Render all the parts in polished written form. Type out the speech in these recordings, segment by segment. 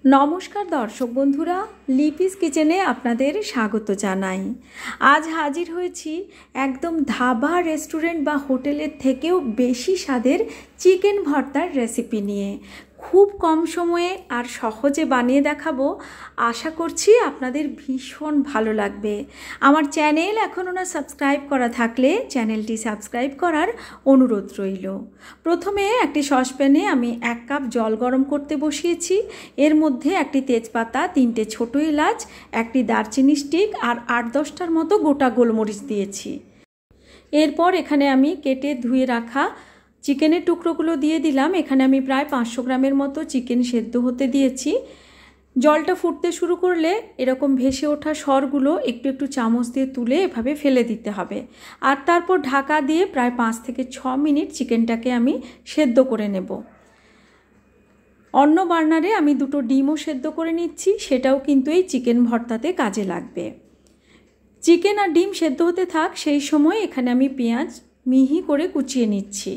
नमस्कार दर्शक बंधुरा लिपिस किचेने आपनादेर स्वागत जानाई। आज हाजिर हয়েছি एकदम धाबा रेस्टुरेंट बा होटेलेर थेकेও बेशी स्वादेर चिकेन भर्तार रेसिपि निये खूब कम समये और सहजे बानिये देखाबो। आशा करछि आपनादेर भीषण भालो लागबे। आमार चैनेल एखोनो ना सबस्क्राइब करा थाकले चैनेलटी सबस्क्राइब करार अनुरोध रइलो। प्रथमे एकटी ससप्याने आमी 1 काप जल गरम करते बसिएछि। एर मध्य एकटी तेजपाता, 3टे छोटो एलाच, एकटी दारचिनी स्टिक और 8-10टार मतो गोटा गोलमरिच दिएछि। एरपर एखाने आमी केटे धुए राखा चिकेनेर टुकरोगुलो दिए दिलाम। एखाने आमी प्राय 500 ग्रामेर मतो चिकेन सेদ্ধ होते दिएछि। जलटा फुटते शुरू करले एरकम भेसे ओठा सरगुलो एकटु एकटु चामच दिए तुले एभाবে फेले दिते हबे और तारपर ढाका दिए प्राय 5 থেকে 6 मिनट चिकेनटाके आमी सेদ্ধ करे नेब। अन्य बार्नारे आमी दुटो डिमও सेদ্ধ करे निচ্ছি, সেটাও কিন্তু এই চিকেন ভর্তাতে কাজে লাগবে। চিকেন আর ডিম সেদ্ধ হতে থাক, সেই সময় এখানে আমি পেঁয়াজ মিহি করে কুচিয়ে নিচ্ছি।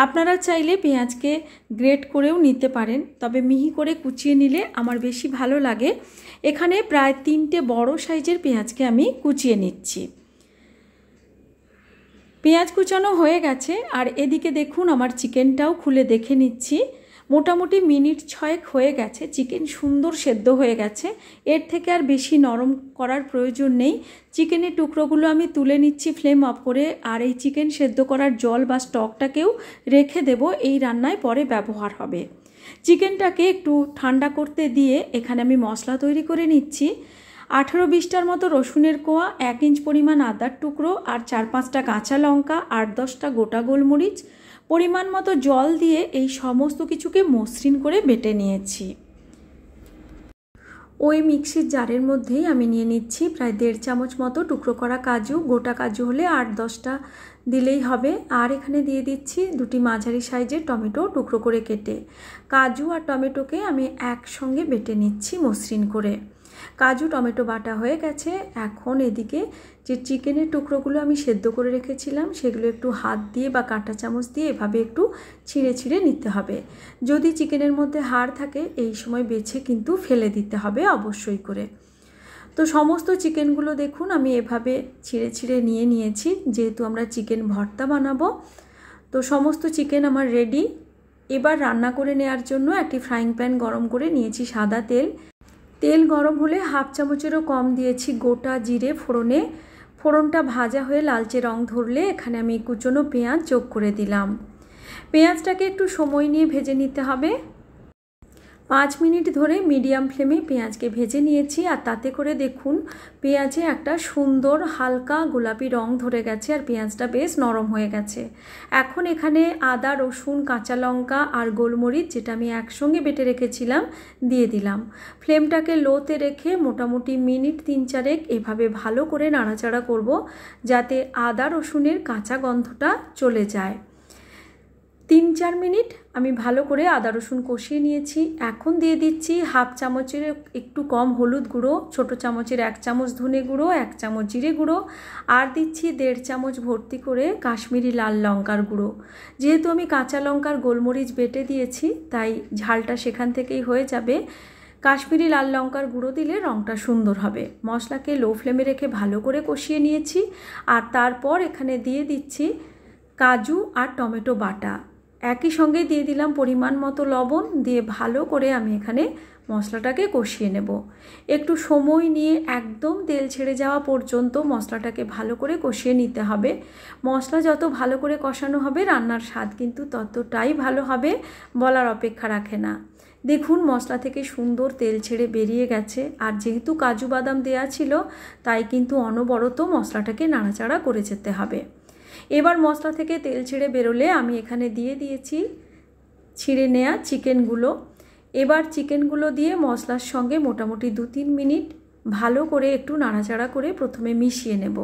আপনারা চাইলে পেঁয়াজকে গ্রেট করেও নিতে পারেন, তবে মিহি করে কুচিয়ে নিলে আমার বেশি ভালো লাগে। এখানে প্রায় 3টে বড় সাইজের পেঁয়াজকে আমি কুচিয়ে নিচ্ছি। পেঁয়াজ কুচানো হয়ে গেছে আর এদিকে দেখুন আমার চিকেনটাও খুলে দেখে নিচ্ছি। মোটামুটি মিনিট 6 হয়ে গেছে, চিকেন সুন্দর সেদ্ধ হয়ে গেছে। এর থেকে আর বেশি নরম করার প্রয়োজন নেই। চিকেনের টুকরোগুলো আমি তুলে নিচ্ছি ফ্লেম অফ করে, আর এই চিকেন সেদ্ধ করার জল বা স্টকটাকেও রেখে দেব, এই রান্নায় পরে ব্যবহার হবে। চিকেনটাকে একটু ঠান্ডা করতে দিয়ে এখানে আমি মশলা তৈরি করে নিচ্ছি। 18-20টার মতো রসুনের কোয়া, 1 ইঞ্চ পরিমাণ আদার টুকরো আর 4-5টা কাঁচা লঙ্কা, 8-10টা গোটা গোলমরিচ, পরিমাণ মতো জল দিয়ে এই সমস্ত কিছুকে মসৃণ করে বেটে নিয়েছি। ওই মিক্সির জারের মধ্যেই আমি নিয়ে নিচ্ছি প্রায় 1.5 চামচ মতো টুকরো করা কাজু। গোটা কাজু হলে 8-10টা দিলেই হবে। আর এখানে দিয়ে দিচ্ছি 2টি মাঝারি সাইজের টমেটো টুকরো করে কেটে। কাজু আর টমেটোকে আমি একসঙ্গে বেটে নিচ্ছি মসৃণ করে। কাজু টমেটো বাটা হয়ে গেছে। এখন এদিকে যে চিকেনের টুকরোগুলো আমি সেদ্ধ করে রেখেছিলাম সেগুলো একটু হাত দিয়ে বা কাঁটা চামচ দিয়ে এভাবে একটু ছিঁড়ে ছিঁড়ে নিতে হবে। যদি চিকেনের মধ্যে হাড় থাকে এই সময় বেছে কিন্তু ফেলে দিতে হবে অবশ্যই করে। তো সমস্ত চিকেনগুলো দেখুন আমি এভাবে ছিঁড়ে ছিঁড়ে নিয়ে নিয়েছি, যেহেতু আমরা চিকেন ভর্তা বানাবো। তো সমস্ত চিকেন আমার রেডি। এবার রান্না করে নেওয়ার জন্য একটি ফ্রাইং প্যান গরম করে নিয়েছি সাদা তেল। তেল গরম হলে 1/2 চামচেরও কম দিয়েছি গোটা জিরে ফোড়নে। ফোড়নটা ভাজা হয়ে লালচে রং ধরলে এখানে আমি কুচনো পেঁয়াজ যোগ করে দিলাম। পেঁয়াজটাকে একটু সময় নিয়ে ভেজে নিতে হবে। 5 মিনিট ধরে মিডিয়াম ফ্লেমে পেঁয়াজকে ভেজে নিয়েছি, আর তাতে করে দেখুন পেঁয়াজে একটা সুন্দর হালকা গোলাপি রং ধরে গেছে আর পেঁয়াজটা বেশ নরম হয়ে গেছে। এখন এখানে আদা, রসুন, কাঁচা লঙ্কা আর গোলমরিচ, যেটা আমি একসঙ্গে বেটে রেখেছিলাম, দিয়ে দিলাম। ফ্লেমটাকে লোতে রেখে মোটামুটি মিনিট 3-4 এভাবে ভালো করে নাড়াচাড়া করব, যাতে আদা রসুনের কাঁচা গন্ধটা চলে যায়। 3-4 মিনিট আমি ভালো করে আদা রসুন কষিয়ে নিয়েছি। এখন দিয়ে দিচ্ছি 1/2 চামচের একটু কম হলুদ গুঁড়ো, ছোটো চামচের 1 চামচ ধনে গুঁড়ো, 1 চামচ জিরে গুঁড়ো, আর দিচ্ছি 1.5 চামচ ভর্তি করে কাশ্মীরি লাল লঙ্কার গুঁড়ো। যেহেতু আমি কাঁচা লঙ্কার গোলমরিচ বেটে দিয়েছি তাই ঝালটা সেখান থেকেই হয়ে যাবে। কাশ্মীরি লাল লঙ্কার গুঁড়ো দিলে রঙটা সুন্দর হবে। মশলাকে লো ফ্লেমে রেখে ভালো করে কষিয়ে নিয়েছি, আর তারপর এখানে দিয়ে দিচ্ছি কাজু আর টমেটো বাটা। একই সঙ্গে দিয়ে দিলাম পরিমাণ মতো লবণ, দিয়ে ভালো করে আমি এখানে মশলাটাকে কষিয়ে নেব। একটু সময় নিয়ে একদম তেল ছেড়ে যাওয়া পর্যন্ত মশলাটাকে ভালো করে কষিয়ে নিতে হবে। মশলা যত ভালো করে কষানো হবে রান্নার স্বাদ কিন্তু ততটাই ভালো হবে, বলার অপেক্ষা রাখে না। দেখুন মশলা থেকে সুন্দর তেল ছেড়ে বেরিয়ে গেছে, আর যেহেতু কাজু বাদাম দেওয়া ছিল তাই কিন্তু অনবরত মশলাটাকে নাড়াচাড়া করে যেতে হবে। এবার মশলা থেকে তেল ছেড়ে বেরোলে আমি এখানে দিয়ে দিয়েছি ছিঁড়ে নেওয়া চিকেনগুলো। এবার চিকেনগুলো দিয়ে মশলার সঙ্গে মোটামুটি 2-3 মিনিট ভালো করে একটু নাড়াচাড়া করে প্রথমে মিশিয়ে নেব।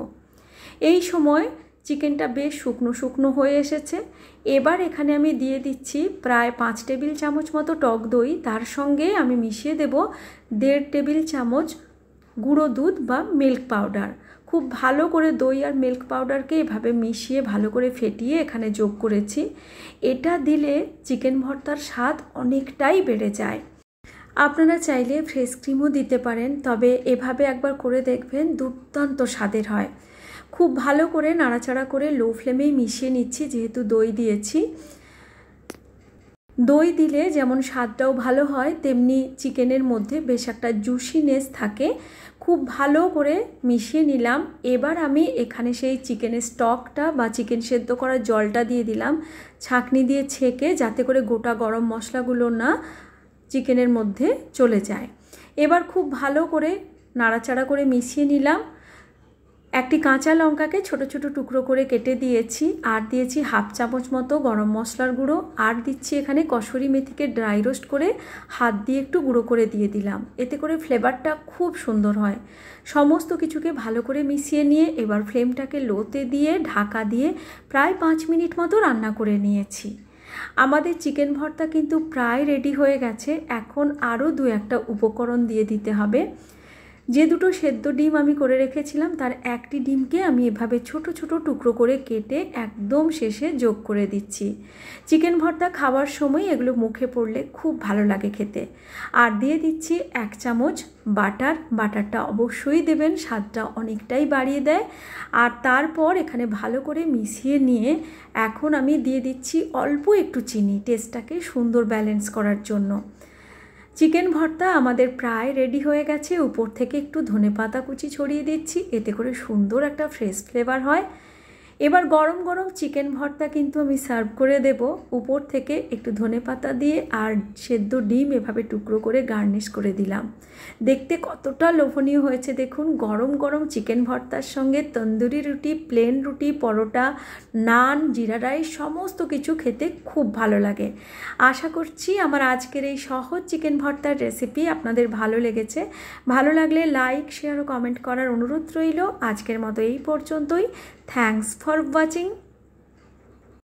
এই সময় চিকেনটা বেশ শুকনো শুকনো হয়ে এসেছে। এবার এখানে আমি দিয়ে দিচ্ছি প্রায় 5 টেবিল চামচ মতো টক দই, তার সঙ্গে আমি মিশিয়ে দেব 1.5 টেবিল চামচ গুঁড়ো দুধ বা মিল্ক পাউডার। খুব ভালো করে দই আর মিল্ক পাউডারকে এভাবে মিশিয়ে ভালো করে ফেটিয়ে এখানে যোগ করেছি। এটা দিলে চিকেন ভর্তার স্বাদ অনেকটাই বেড়ে যায়। আপনারা চাইলে ফ্রেশ ক্রিমও দিতে পারেন, তবে এভাবে একবার করে দেখবেন, দুর্দান্ত স্বাদের হয়। খুব ভালো করে নাড়াচাড়া করে লো ফ্লেমেই মিশিয়ে নিচ্ছি, যেহেতু দই দিয়েছি। দই দিলে যেমন স্বাদটাও ভালো হয়, তেমনি চিকেনের মধ্যে বেশ একটা জুসিনেস থাকে। খুব ভালো করে মিশিয়ে নিলাম। এবার আমি এখানে সেই চিকেনের স্টকটা বা চিকেন সেদ্ধ করার জলটা দিয়ে দিলাম, ছাঁকনি দিয়ে ছেঁকে, যাতে করে গোটা গরম মশলাগুলো না চিকেনের মধ্যে চলে যায়। এবার খুব ভালো করে নাড়াচাড়া করে মিশিয়ে নিলাম। একটি কাঁচা লঙ্কাকে ছোট ছোট টুকরো করে কেটে দিয়েছি, আর দিয়েছি হাফ চামচ মতো গরম মশলার গুঁড়ো, আর দিচ্ছি এখানে কসুরি মেথিকে ড্রাই রোস্ট করে হাত দিয়ে একটু গুঁড়ো করে দিয়ে দিলাম। এতে করে ফ্লেভারটা খুব সুন্দর হয়। সমস্ত কিছুকে ভালো করে মিশিয়ে নিয়ে এবার ফ্লেমটাকে লোতে দিয়ে ঢাকা দিয়ে প্রায় 5 মিনিট মতো রান্না করে নিয়েছি। আমাদের চিকেন ভর্তা কিন্তু প্রায় রেডি হয়ে গেছে। এখন আরও 2-1টা উপকরণ দিয়ে দিতে হবে। যে দুটো সেদ্ধ ডিম আমি করে রেখেছিলাম, তার একটি ডিমকে আমি এভাবে ছোট ছোট টুকরো করে কেটে একদম শেষে যোগ করে দিচ্ছি। চিকেন ভর্তা খাওয়ার সময় এগুলো মুখে পড়লে খুব ভালো লাগে খেতে। আর দিয়ে দিচ্ছি 1 চামচ বাটার। বাটারটা অবশ্যই দেবেন, স্বাদটা অনেকটাই বাড়িয়ে দেয়। আর তারপর এখানে ভালো করে মিশিয়ে নিয়ে এখন আমি দিয়ে দিচ্ছি অল্প একটু চিনি, টেস্টটাকে সুন্দর ব্যালেন্স করার জন্য। চিকেন ভর্তা আমাদের প্রায় রেডি হয়ে গেছে। উপর থেকে একটু ধনেপাতা কুচি ছড়িয়ে দিচ্ছি, এতে করে সুন্দর একটা ফ্রেশ ফ্লেভার হয়। এবার গরম গরম চিকেন ভর্তা কিন্তু আমি সার্ভ করে দেব। উপর থেকে একটু ধনেপাতা দিয়ে আর সেদ্ধ ডিম এভাবে টুকরো করে গার্নিশ করে দিলাম। দেখতে কতটা লোভনীয় হয়েছে দেখুন। গরম গরম চিকেন ভর্তার সঙ্গে তন্দুরি রুটি, প্লেন রুটি, পরোটা, নান, জিরা রাইস সমস্ত কিছু খেতে খুব ভালো লাগে। আশা করছি আমার আজকের এই সহজ চিকেন ভর্তার রেসিপি আপনাদের ভালো লেগেছে। ভালো লাগলে লাইক, শেয়ার ও কমেন্ট করার অনুরোধ রইল। আজকের মতো এই পর্যন্তই। Thanks for watching.